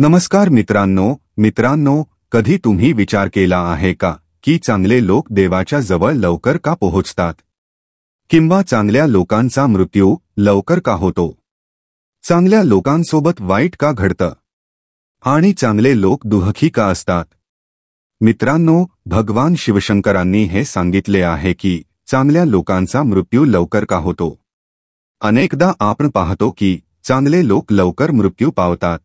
नमस्कार मित्रांनो, कधी तुम्ही विचार केला आहे का की चांगले लोक देवाच्या जवळ लवकर का पोहोचतात किंवा चांगल्या लोकांचा मृत्यू लवकर का होतो? चांगल्या लोकांसोबत वाईट का घडतं आणि चांगले लोक दुःखी का असतात? मित्रांनो, भगवान शिवशंकरांनी हे सांगितले आहे की चांगल्या लोकांचा मृत्यू लवकर का होतो. अनेकदा आपण पाहतो की चांगले लोक लवकर मृत्यू पावतात.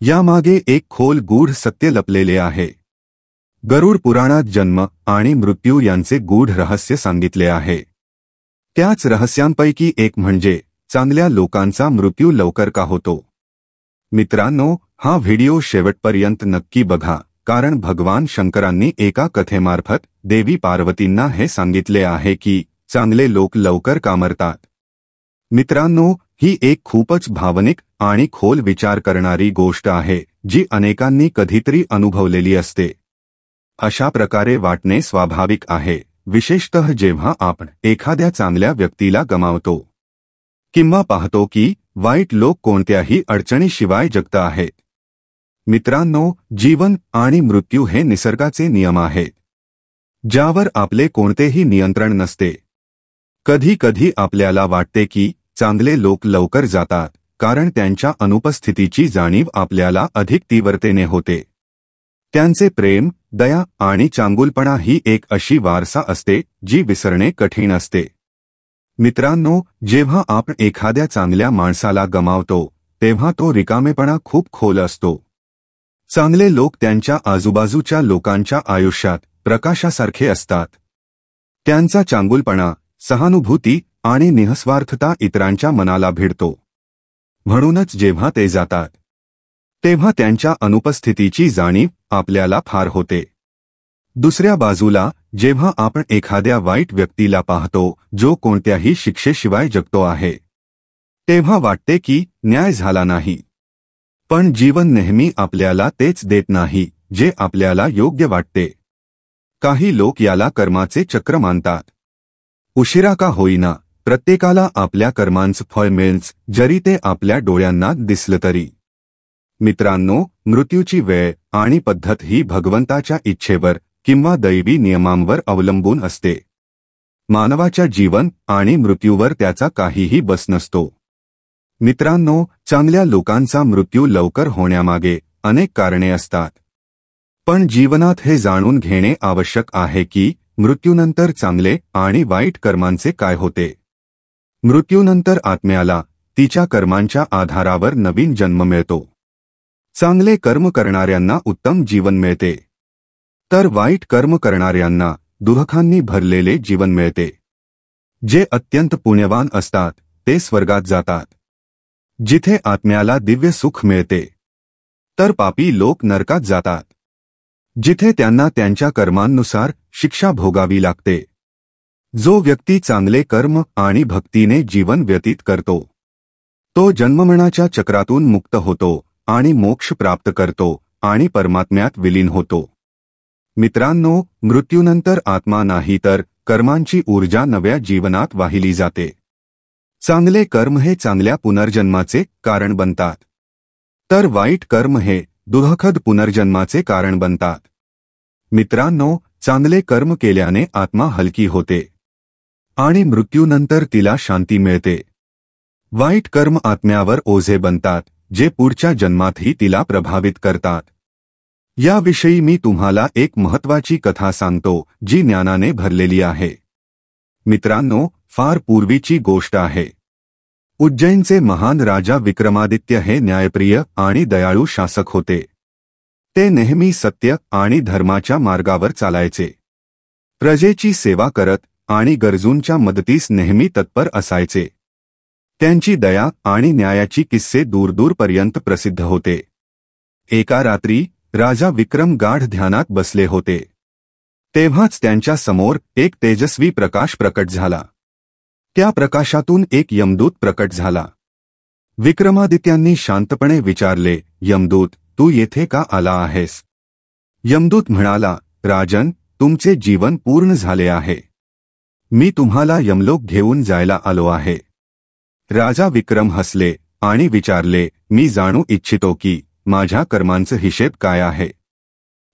यामागे एक खोल गूढ सत्य लपलेले आहे. गरुड पुराणात जन्म आणि मृत्यू यांचे गूढ रहस्य सांगितले आहे. त्याच रहस्यांपैकी एक म्हणजे चांगल्या लोकांचा मृत्यू लवकर का होतो. मित्रांनो, हा व्हिडिओ शेवटपर्यंत नक्की बघा, कारण भगवान शंकरांनी एका कथेमार्फत देवी पार्वतींना हे सांगितले आहे की चांगले लोक लवकर का मरतात. मित्रांनो, ही एक खूपच भावनिक आणि खोल विचार करणारी गोष्ट आहे, जी अनेकांनी कधीतरी अनुभवलेली असते. अशा प्रकारे वाटणे स्वाभाविक आहे, विशेषतः जेव्हा आपण एखाद्या चांगल्या व्यक्तीला गमावतो किंवा पाहतो की वाईट लोक कोणत्याही अडचणीशिवाय जगत आहेत. मित्रांनो, जीवन आणि मृत्यू हे निसर्गाचे नियम आहेत, ज्यावर आपले कोणतेही नियंत्रण नसते. कधी कधी आपल्याला वाटते की चांगले लोक लवकर जातात कारण त्यांच्या अनुपस्थितीची जाणीव आपल्याला अधिक तीव्रतेने होते. त्यांचे प्रेम, दया आणि चांगुलपणा ही एक अशी वारसा असते जी विसरणे कठीण असते. मित्रांनो, जेव्हा आपण एखाद्या चांगल्या माणसाला गमावतो तेव्हा तो रिकामेपणा खूप खोल असतो. चांगले लोक त्यांच्या आजूबाजूच्या लोकांच्या आयुष्यात प्रकाशासारखे असतात. त्यांचा चांगुलपणा, सहानुभूती आणि निःस्वार्थता इतरांच्या मनाला भिडतो. म्हणूनच जेव्हा ते जातात तेव्हा त्यांच्या अनुपस्थितीची जाणीव आपल्याला फार होते. दुसऱ्या बाजूला, जेव्हा आपण एखाद्या वाईट व्यक्तीला पाहतो जो कोणत्याही शिक्षेशिवाय जगतो आहे, तेव्हा वाटते की न्याय झाला नाही. पण जीवन नेहमी आपल्याला तेच देत नाही जे आपल्याला योग्य वाटते. काही लोक याला कर्माचे चक्र मानतात. उशिरा का होईना, प्रत्येकाला आपल्या कर्मांचं फळ मिळेच, जरी ते आपल्या डोळ्यांना दिसलं तरी. मित्रांनो, मृत्यूची वेळ आणि पद्धत ही भगवंताच्या इच्छेवर किंवा दैवी नियमांवर अवलंबून असते. मानवाच्या जीवन आणि मृत्यूवर त्याचा काहीही बस नसतो. मित्रांनो, चांगल्या लोकांचा मृत्यू लवकर होण्यामागे अनेक कारणे असतात. पण जीवनात हे जाणून घेणे आवश्यक आहे की मृत्यूनंतर चांगले आणि वाईट कर्मांचे काय होते. मृत्यूनंतर आत्म्याला तिच्या कर्मांच्या आधारावर नवीन जन्म मिळतो. चांगले कर्म करणाऱ्यांना उत्तम जीवन मिळते, तर वाईट कर्म करणाऱ्यांना दुःखांनी भरलेले जीवन मिळते. जे अत्यंत पुण्यवान असतात ते स्वर्गात जातात, जिथे आत्म्याला दिव्य सुख मिळते, तर पापी लोक नरकात जातात, जिथे त्यांना त्यांच्या कर्मांनुसार शिक्षा भोगावी लागते. जो व्यक्ती चांगले कर्म आणि भक्तीने जीवन व्यतीत करतो तो जन्ममरणाच्या चक्रातून मुक्त होतो आणि मोक्ष प्राप्त करतो आणि परमात्म्यात विलीन होतो. मित्रांनो, मृत्यूनंतर आत्मा नाही तर कर्मांची ऊर्जा नव्या जीवनात वाहिली जाते. चांगले कर्म हे चांगल्या पुनर्जन्माचे कारण बनतात, तर वाईट कर्म हे दुःखद पुनर्जन्माचे कारण बनतात. मित्रांनो, चांगले कर्म केल्याने आत्मा हलकी होते आणि मृत्यूनंतर तिला शांती मिळते. वाईट कर्म आत्म्यावर ओझे बनतात, जे पुढच्या जन्मातही तिला प्रभावित करतात. याविषयी मी तुम्हाला एक महत्त्वाची कथा सांगतो जी ज्ञानाने भरलेली आहे. मित्रांनो, फार पूर्वीची गोष्ट आहे. उज्जैनचे महान राजा विक्रमादित्य हे न्यायप्रिय आणि दयाळू शासक होते. ते नेहमी सत्य आणि धर्माच्या मार्गावर चालायचे. प्रजेची सेवा करत आणि गरजूंच्या मदतीस नेहमी तत्पर असायचे. त्यांची दया आणि न्यायाची किस्से दूरदूरपर्यंत प्रसिद्ध होते. एका रात्री राजा विक्रम गाढ ध्यानात बसले होते. तेव्हाच त्यांच्या समोर एक तेजस्वी प्रकाश प्रकट झाला. त्या प्रकाशातून एक यमदूत प्रकट झाला. विक्रमादित्यांनी शांतपणे विचारले, यमदूत, तू येथे का आला आहेस? यमदूत म्हणाला, राजन, तुमचे जीवन पूर्ण झाले आहे. मी तुम्हाला यमलोक घेऊन जायला आलो आहे. राजा विक्रम हसले आणि विचारले, मी जाणू इच्छितो की माझ्या कर्मांचा हिशेब काय आहे?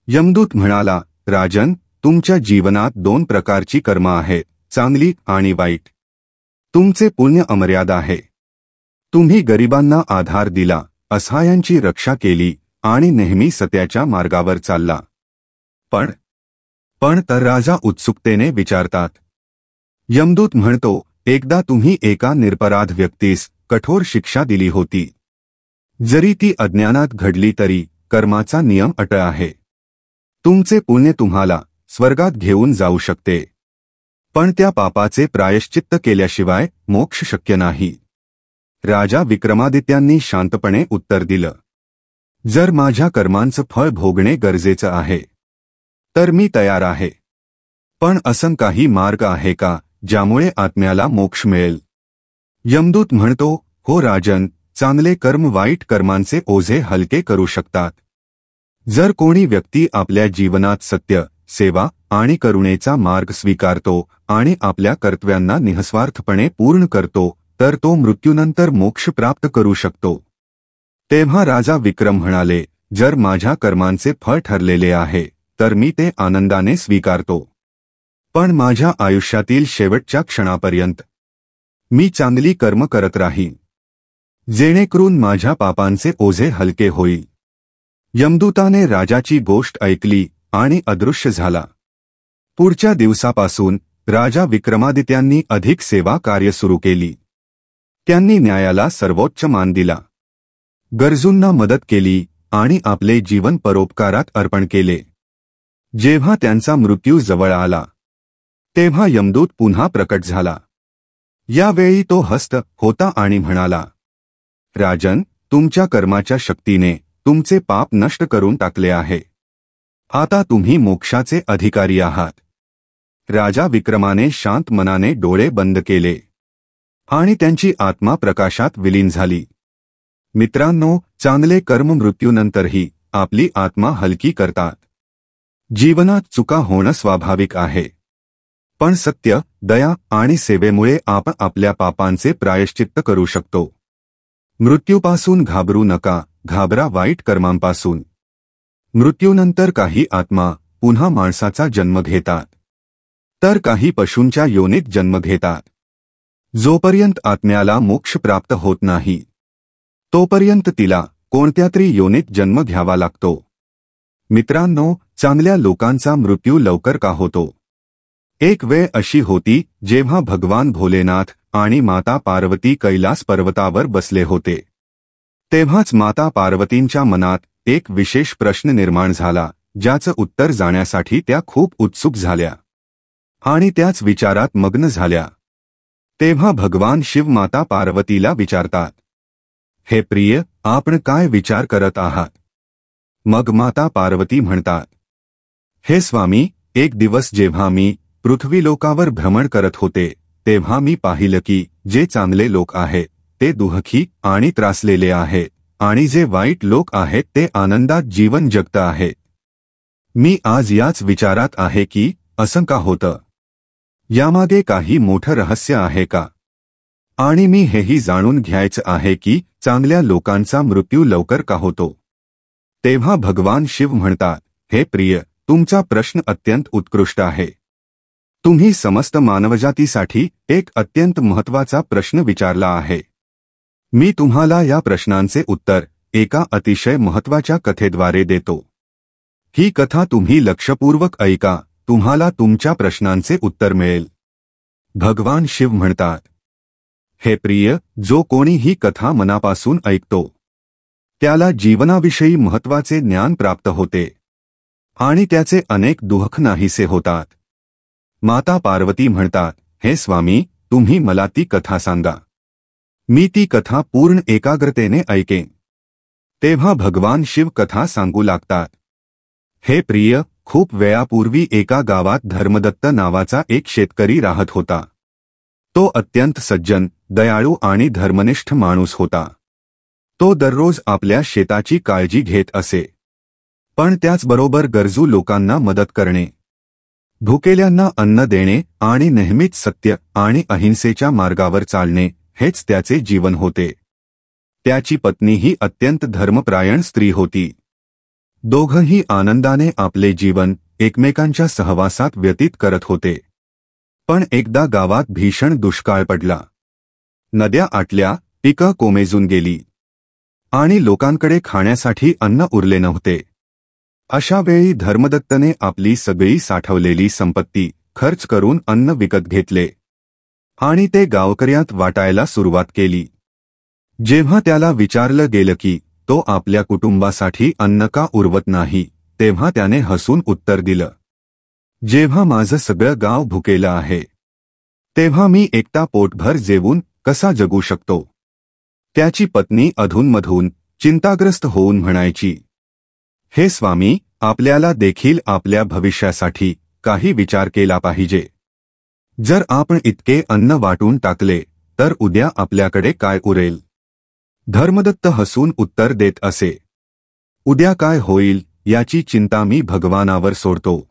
यमदूत म्हणाला, राजन, तुमच्या जीवनात 2 प्रकारची कर्म आहेत, चांगली आणि वाईट. तुमचे पुण्य अमर्याद आहे. तुम्ही गरिबांना आधार दिला, असहायांची रक्षा केली आणि नेहमी सत्याच्या मार्गावर चालला. पण तर राजा उत्सुकतेने विचारतात. यमदूत म्हणतो, एकदा तुम्ही एका निरपराध व्यक्तीस कठोर शिक्षा दिली होती. जरी ती अज्ञानात घडली तरी कर्माचा नियम अटळ आहे. तुमचे पुण्य तुम्हाला स्वर्गात घेऊन जाऊ शकते, पण त्या पापाचे प्रायश्चित्त केल्याशिवाय मोक्ष शक्य नाही. राजा विक्रमादित्यांनी शांतपणे उत्तर दिलं, जर माझ्या कर्मांचं फळ भोगणे गरजेचं आहे तर मी तयार आहे. पण असं काही मार्ग आहे का ज्यामुळे आत्म्याला मोक्ष मिळेल? यमदूत म्हणतो, हो राजन, चांगले कर्म वाईट कर्मांचे ओझे हलके करू शकतात. जर कोणी व्यक्ती आपल्या जीवनात सत्य, सेवा आणि करुणेचा मार्ग स्वीकारतो आणि आपल्या कर्तव्यांना निःस्वार्थपणे पूर्ण करतो तर तो मृत्यूनंतर मोक्ष प्राप्त करू शकतो. तेव्हा राजा विक्रम म्हणाले, जर माझ्या कर्मांचे फळ ठरलेले आहे तर मी ते आनंदाने स्वीकारतो. पण माझ्या आयुष्यातील शेवटच्या क्षणापर्यंत मी चांगली कर्म करत राहीन, जेणेकरून माझ्या पापांचे ओझे हलके होईल. यमदूताने राजाची गोष्ट ऐकली आणि अदृश्य झाला. पुढच्या दिवसापासून राजा विक्रमादित्यांनी अधिक सेवा कार्य सुरू केली. त्यांनी न्यायाला सर्वोच्च मान दिला, गरजूंना मदत केली आणि आपले जीवन परोपकारात अर्पण केले. जेव्हा त्यांचा मृत्यू जवळ आला तेव्हा यमदूत पुन्हा प्रकट झाला. यावेळी तो हस्त होता आणि म्हणाला, राजन, तुमच्या कर्माच्या शक्तीने तुमचे पाप नष्ट करून टाकले आहे. आता तुम्ही मोक्षाचे अधिकारी आहात. राजा विक्रमाने शांत मनाने डोळे बंद केले आणि त्यांची आत्मा प्रकाशात विलीन झाली. मित्रांनो, चांगले कर्म मृत्यूनंतरही आपली आत्मा हलकी करतात. जीवनात चुका होणं स्वाभाविक आहे, पण सत्य, दया आणि सेवेमुळे आपण आपल्या पापांचे प्रायश्चित्त करू शकतो. मृत्यूपासून घाबरू नका, घाबरा वाईट कर्मांपासून. मृत्यूनंतर काही आत्मा पुन्हा माणसाचा जन्म घेतात, तर काही पशूंच्या योनीत जन्म घेतात. जोपर्यंत आत्म्याला मोक्ष प्राप्त होत नाही तोपर्यंत तिला कोणत्यातरी योनीत जन्म घ्यावा लागतो. मित्रांनो, चांगल्या लोकांचा मृत्यू लवकर का होतो? एक वेळ अशी होती जेव्हा भगवान भोलेनाथ आणि माता पार्वती कैलास पर्वतावर बसले होते. तेव्हाच माता पार्वतींच्या मनात एक विशेष प्रश्न निर्माण झाला, ज्याचं उत्तर जाण्यासाठी त्या खूप उत्सुक झाल्या आणि त्याच विचारात मग्न झाल्या. तेव्हा भगवान शिव माता पार्वतीला विचारतात, हे प्रिय, आपण काय विचार करत आहात? मग माता पार्वती म्हणतात, हे स्वामी, एक दिवस जेव्हा मी पृथ्वीलोकावर भ्रमण करत होते तेव्हा मी पाहिलं की जे चांगले लोक आहेत ते दुःखी आणि त्रासलेले आहेत आणि जे वाईट लोक आहेत ते आनंदात जीवन जगत आहेत. मी आज याच विचारात आहे की असं का होतं? यामागे काही मोठं रहस्य आहे का? आणि मी हेही जाणून घ्यायचं आहे की चांगल्या लोकांचा मृत्यू लवकर का होतो. तेव्हा भगवान शिव म्हणतात, हे प्रिय, तुमचा प्रश्न अत्यंत उत्कृष्ट आहे. तुम्ही समस्त मानवजातीसाठी एक अत्यंत महत्त्वाचा प्रश्न विचारला आहे. मी तुम्हाला या प्रश्नांचे उत्तर एका अतिशय महत्त्वाच्या कथेद्वारे देतो. ही कथा तुम्ही लक्षपूर्वक ऐका, तुम्हाला तुमच्या प्रश्नांचे उत्तर मिळेल. भगवान शिव म्हणतात, हे प्रिय, जो कोणी ही कथा मनापासून ऐकतो त्याला जीवनाविषयी महत्त्वाचे ज्ञान प्राप्त होते आणि त्याचे अनेक दुःख नाहीसे होतात. माता पार्वती म्हणतात, हे स्वामी, तुम्ही मला ती कथा सांगा. मी ती कथा पूर्ण एकाग्रतेने ऐकेन. तेव्हा भगवान शिव कथा सांगू लागतात. हे प्रिय, खूप वेळापूर्वी एका गावात धर्मदत्त नावाचा एक शेतकरी राहत होता. तो अत्यंत सज्जन, दयाळू आणि धर्मनिष्ठ माणूस होता. तो दररोज आपल्या शेताची काळजी घेत असे, पण त्याचबरोबर गरजू लोकांना मदत करणे, भुकेल्यांना अन्न देणे आणि नेहमीच सत्य आणि अहिंसेच्या मार्गावर चालणे हेच त्याचे जीवन होते. त्याची पत्नीही अत्यंत धर्मप्रायण स्त्री होती. दोघंही आनंदाने आपले जीवन एकमेकांच्या सहवासात व्यतीत करत होते. पण एकदा गावात भीषण दुष्काळ पडला. नद्या आटल्या, पिकं कोमेजून गेली आणि लोकांकडे खाण्यासाठी अन्न उरले नव्हते. अशा वेळी धर्मदत्तने आपली सगळी साठवलेली संपत्ती खर्च करून अन्न विकत घेतले आणि ते गावकऱ्यात वाटायला सुरुवात केली. जेव्हा त्याला विचारलं गेलं की तो आपल्या कुटुंबासाठी अन्न का उरवत नाही, तेव्हा त्याने हसून उत्तर दिलं, जेव्हा माझं सगळं गाव भुकेलं आहे तेव्हा मी एकटा पोटभर जेवून कसा जगू शकतो. त्याची पत्नी अधूनमधून चिंताग्रस्त होऊन म्हणायची, हे स्वामी, आपल्याला देखील आपल्या भविष्यासाठी काही विचार केला पाहिजे. जर आपण इतके अन्न वाटून टाकले तर उद्या आपल्याकडे काय उरेल. धर्मदत्त हसून उत्तर देत असे, उद्या काय होईल याची चिंता मी भगवानावर सोडतो.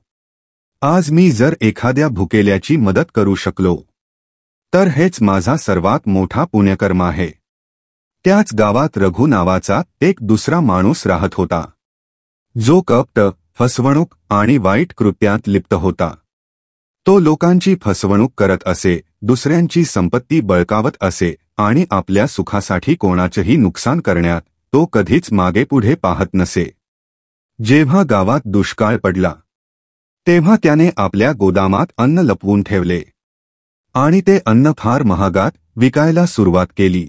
आज मी जर एखाद्या भुकेल्याची मदत करू शकलो तर हेच माझा सर्वात मोठा पुण्यकर्म आहे. त्याच गावात रघु नावाचा एक दुसरा माणूस राहत होता, जो कपट, फसवणूक आणि वाईट कृत्यात लिप्त होता. तो लोकांची फसवणूक करत असे, दुसऱ्यांची संपत्ती बळकावत असे आणि आपल्या सुखासाठी कोणाचेही नुकसान करण्यात तो कधीच मागेपुढे पाहत नसे. जेव्हा गावात दुष्काळ पडला तेव्हा त्याने आपल्या गोदामात अन्न लपवून ठेवले आणि ते अन्न फार महागात विकायला सुरुवात केली.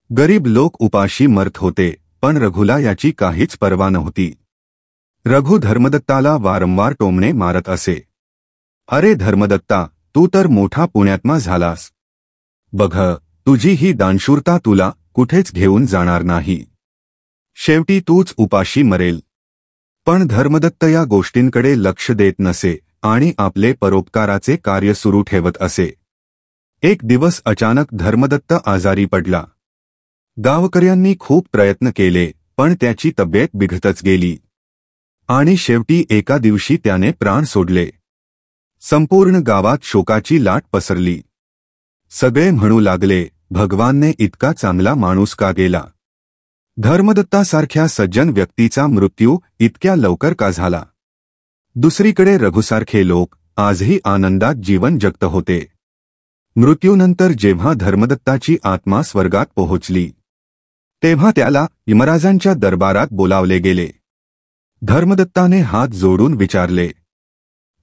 गरीब लोक उपाशी मरत होते, पण रघुला याची काहीच पर्वा नव्हती. रघु धर्मदत्ताला वारंवार टोमणे मारत असे, अरे धर्मदत्ता, तू तर मोठा पुण्यात्मा झालास. बघ, तुझी ही दानशूरता तुला कुठेच घेऊन जाणार नाही. शेवटी तूच उपाशी मरेल. पण धर्मदत्त या गोष्टींकडे लक्ष देत नसे आणि आपले परोपकाराचे कार्य सुरू ठेवत असे. एक दिवस अचानक धर्मदत्त आजारी पडला. गावकऱ्यांनी खूप प्रयत्न केले, पण त्याची तब्येत बिघडतच गेली आणि शेवटी एका दिवशी त्याने प्राण सोडले. संपूर्ण गावात शोकाची लाट पसरली. सगळे म्हणू लागले, भगवानने इतका चांगला माणूस का गेला. धर्मदत्तासारख्या सज्जन व्यक्तीचा मृत्यू इतक्या लवकर का झाला. दुसरीकडे रघुसारखे लोक आजही आनंदात जीवन जगत होते. मृत्यूनंतर जेव्हा धर्मदत्ताची आत्मा स्वर्गात पोहोचली तेव्हा त्याला यमराजांच्या दरबारात बोलावले गेले. धर्मदत्ताने हात जोडून विचारले,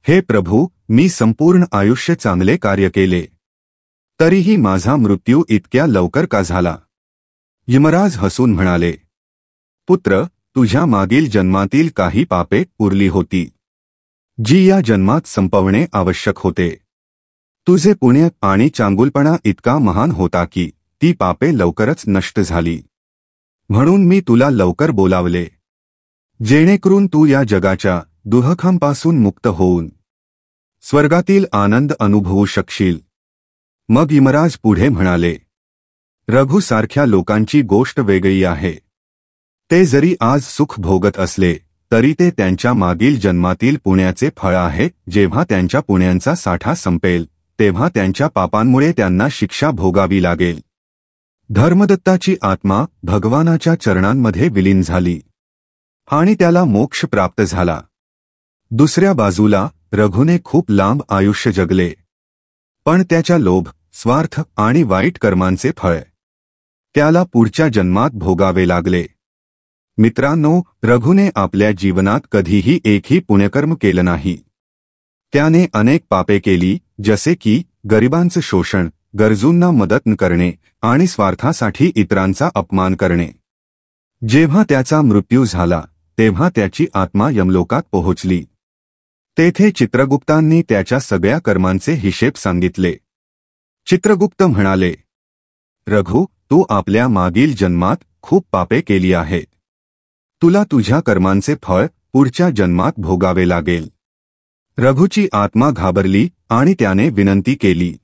हे प्रभू, मी संपूर्ण आयुष्य चांगले कार्य केले, तरीही माझा मृत्यू इतक्या लवकर का झाला. यमराज हसून म्हणाले, पुत्र, तुझ्या मागील जन्मातील काही पापे उरली होती, जी या जन्मात संपवणे आवश्यक होते. तुझे पुण्य आणि चांगुलपणा इतका महान होता की ती पापे लवकरच नष्ट झाली. म्हणून मी तुला लवकर बोलावले, जेणेकरून तू या जगाच्या दुःखांपासून मुक्त होऊन स्वर्गातील आनंद अनुभवू शकशील. मग यमराज पुढे म्हणाले, रघुसारख्या लोकांची गोष्ट वेगळी आहे. ते जरी आज सुख भोगत असले तरी ते त्यांच्या मागील जन्मातील पुण्याचे फळ आहे. जेव्हा त्यांच्या पुण्यांचा साठा संपेल तेव्हा त्यांच्या पापांमुळे त्यांना शिक्षा भोगावी लागेल. धर्मदत्ताची आत्मा भगवानाच्या चरणांमध्ये विलीन झाली आणि त्याला मोक्ष प्राप्त झाला. दुसऱ्या बाजूला रघुने खूप लांब आयुष्य जगले, पण त्याच्या लोभ, स्वार्थ आणि वाईट कर्मांचे फळ त्याला पुढच्या जन्मात भोगावे लागले. मित्रांनो, रघुने आपल्या जीवनात कधीही एकही पुण्यकर्म केलं नाही. त्याने अनेक पापे केली, जसे की गरिबांचं शोषण, गरजूंना मदत न करणे आणि स्वार्थासाठी इतरांचा अपमान करणे. जेव्हा त्याचा मृत्यू झाला तेव्हा त्याची आत्मा यमलोकात पोहोचली. तेथे चित्रगुप्तांनी त्याच्या सगळ्या कर्मांचे हिशेब सांगितले. चित्रगुप्त म्हणाले, रघु, तू आपल्या मागील जन्मात खूप पापे केली आहेत. तुला तुझ्या कर्मांचे फळ पुढच्या जन्मात भोगावे लागेल. रघुची आत्मा घाबरली आणि त्याने विनंती केली,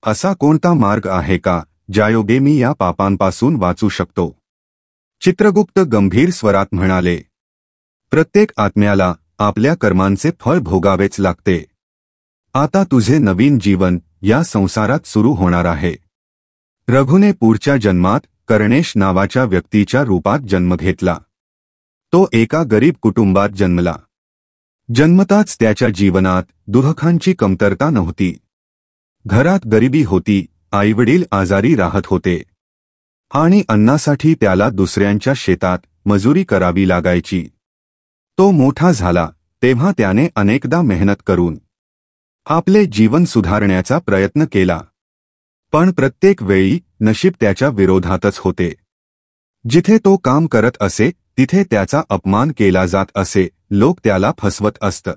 असा कोणता मार्ग आहे का ज्यायोगे मी या पापांपासून वाचू शकतो. चित्रगुप्त गंभीर स्वरात म्हणाले, प्रत्येक आत्म्याला आपल्या कर्मांचे फळ भोगावेच लागते. आता तुझे नवीन जीवन या संसारात सुरू होणार आहे. रघुने पुढच्या जन्मात कर्णेश नावाच्या व्यक्तीच्या रूपात जन्म घेतला. तो एका गरीब कुटुंबात जन्मला. जन्मताच त्याच्या जीवनात दुःखांची कमतरता नव्हती. घरात गरिबी होती, आईवडील आजारी राहत होते आणि अन्नासाठी त्याला दुसऱ्यांच्या शेतात मजुरी करावी लागायची. तो मोठा झाला तेव्हा त्याने अनेकदा मेहनत करून आपले जीवन सुधारण्याचा प्रयत्न केला. पण प्रत्येक वेळी नशीब त्याच्या विरोधातच होते. जिथे तो काम करत असे तिथे त्याचा अपमान केला जात असे, लोक त्याला फसवत असत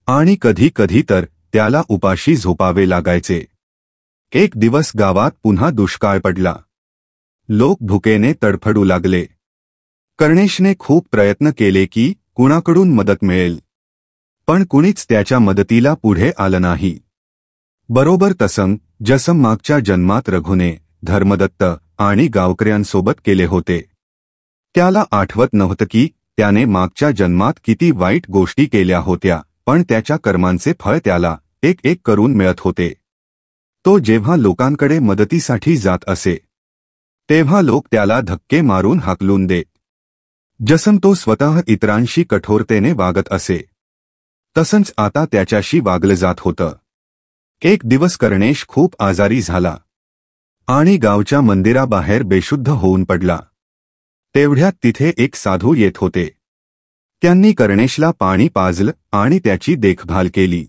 आणि कधी कधी तर त्याला उपाशी झोपावे लागायचे. एक दिवस गावात पुन्हा दुष्काळ पडला. लोक भुकेने तडफडू लागले. कर्णेशने खूप प्रयत्न केले की कुणाकडून मदत मिळेल, पण कुणीच त्याच्या मदतीला पुढे आलं नाही. बरोबर तसं जसं मागच्या जन्मात रघुने धर्मदत्त आणि गावकऱ्यांसोबत केले होते. त्याला आठवत नव्हतं की त्याने मागच्या जन्मात किती वाईट गोष्टी केल्या होत्या, पण त्याच्या कर्मांचे फळ त्याला एक एक करून मिळत होते. तो जेव्हा लोकांकडे मदतीसाठी जात असे तेव्हा लोक त्याला धक्के मारून हाकलून देत. जसं तो स्वतः इतरांशी कठोरतेने वागत असे तसंच आता त्याच्याशी वागलं जात होतं. एक दिवस कर्णेश खूप आजारी झाला आणि गावच्या मंदिराबाहेर बेशुद्ध होऊन पडला. तेवढ्यात तिथे एक साधू येत होते. त्यांनी कर्णेशला पाणी पाजलं आणि त्याची देखभाल केली.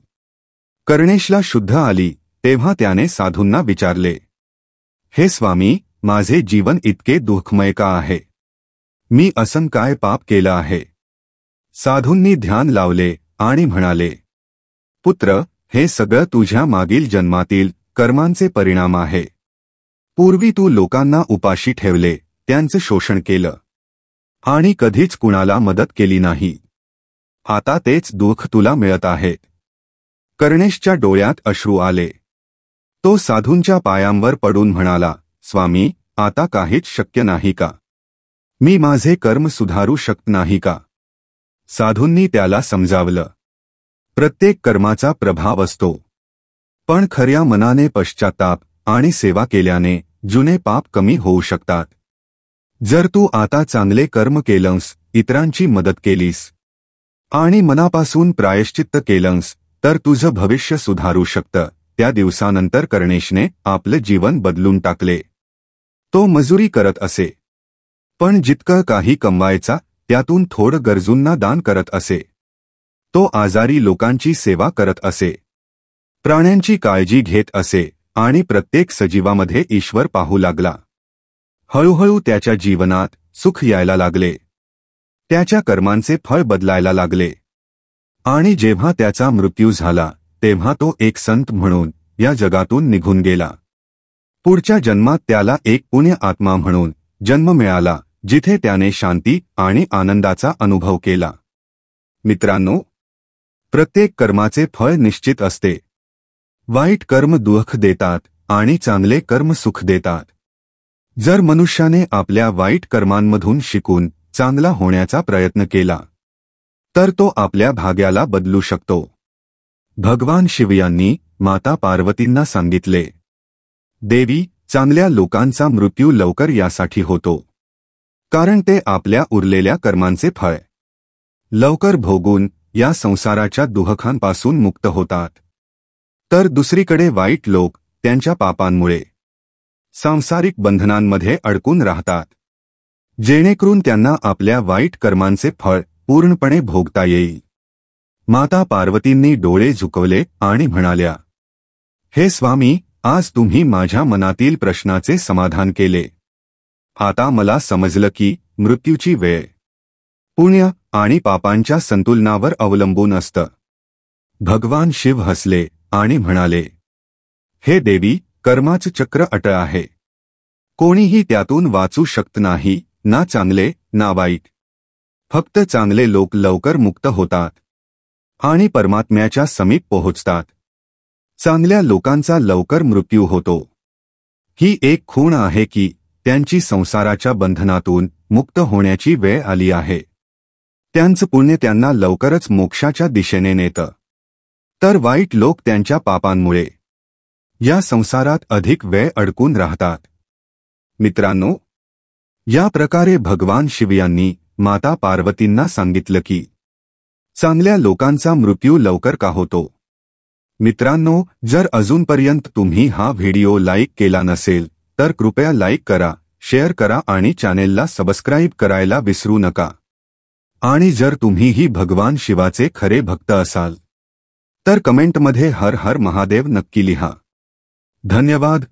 कर्णेशला शुद्ध आली तेव्हा त्याने साधूंना विचारले, हे स्वामी, माझे जीवन इतके दुःखमय का आहे? मी असं काय पाप केलं आहे? साधूंनी ध्यान लावले आणि म्हणाले, पुत्र, हे सगळं तुझ्या मागील जन्मातील कर्मांचे परिणाम आहे. पूर्वी तू लोकांना उपाशी ठेवले, त्यांचं शोषण केलं आणि कधीच कुणाला मदत केली नाही. आता तेच दुःख तुला मिळत आहे. कर्णेशच्या डोळ्यात अश्रू आले. तो साधूंच्या पायांवर पडून म्हणाला, स्वामी, आता काहीच शक्य नाही का? मी माझे कर्म सुधारू शकत नाही का? साधूंनी त्याला समजावलं, प्रत्येक कर्माचा प्रभाव असतो, पण खऱ्या मनाने पश्चाताप आणि सेवा केल्याने जुने पाप कमी होऊ शकतात. जर तू आता चांगले कर्म केलंस, इतरांची मदत केलीस आणि मनापासून प्रायश्चित्त केलंस तर तुझं भविष्य सुधारू शकतं. त्या दिवसानंतर कर्णेशने आपलं जीवन बदलून टाकले. तो मजुरी करत असे, पण जितकं काही कमवायचा त्यातून थोडं गरजूंना दान करत असे. तो आजारी लोकांची सेवा करत असे, प्राण्यांची काळजी घेत असे आणि प्रत्येक सजीवामध्ये ईश्वर पाहू लागला. हळूहळू त्याच्या जीवनात सुख यायला लागले. त्याच्या कर्मांचे फळ बदलायला लागले आणि जेव्हा त्याचा मृत्यू झाला तेव्हा तो एक संत म्हणून या जगातून निघून गेला. पुढच्या जन्मात त्याला एक पुण्य आत्मा म्हणून जन्म मिळाला, जिथे त्याने शांती आणि आनंदाचा अनुभव केला. मित्रांनो, प्रत्येक कर्माचे फळ निश्चित असते. वाईट कर्म दुःख देतात आणि चांगले कर्म सुख देतात. जर मनुष्याने आपल्या वाईट कर्मांमधून शिकून चांगला होण्याचा प्रयत्न केला तर तो आपल्या भाग्याला बदलू शकतो. भगवान शिव यांनी माता पार्वतींना सांगितले, देवी, चांगल्या लोकांचा मृत्यू लवकर यासाठी होतो कारण ते आपल्या उरलेल्या कर्मांचे फळ लवकर भोगून या संसाराच्या दुःखांपासून मुक्त होतात. तर दुसरीकडे वाईट लोक त्यांच्या पापांमुळे सांसारिक बंधनांमध्ये अडकून राहतात, जेणेकरून त्यांना आपल्या वाईट कर्मांचे फळ पूर्णपणे भोगता येईल. माता पार्वतींनी डोळे झुकवले आणि म्हणाल्या, हे स्वामी, आज तुम्ही माझ्या मनातील प्रश्नाचे समाधान केले. आता मला समजलं की मृत्यूची वेळ पुण्य आणि पापांच्या संतुलनावर अवलंबून असतं. भगवान शिव हसले आणि म्हणाले, हे देवी, कर्माचं चक्र अटळ आहे. कोणीही त्यातून वाचू शकत नाही, ना चांगले ना वाईट. फक्त चांगले लोक लवकर मुक्त होतात आणि परमात्म्याच्या समीप पोहोचतात. चांगल्या लोकांचा लवकर मृत्यू होतो. ही एक खूण आहे की त्यांची संसाराच्या बंधनातून मुक्त होण्याची वेळ आली आहे. त्यांचं पुण्य त्यांना लवकरच मोक्षाच्या दिशेने नेतं, तर वाईट लोक त्यांच्या पापांमुळे या संसारात अधिक वेळ अडकून राहतात. मित्रांनो, या प्रकारे भगवान शिव यांनी माता पार्वतींना सांगितलं की चांगल्या लोकांचा मृत्यू लवकर का होतो. मित्रांनो, जर अजूनपर्यंत तुम्ही हा व्हिडिओ लाईक केला नसेल तर कृपया लाईक करा, शेअर करा आणि चॅनेलला सबस्क्राईब करायला विसरू नका. आणि जर तुम्हीही भगवान शिवाचे खरे भक्त असाल तर कमेंटमध्ये हर हर महादेव नक्की लिहा. धन्यवाद.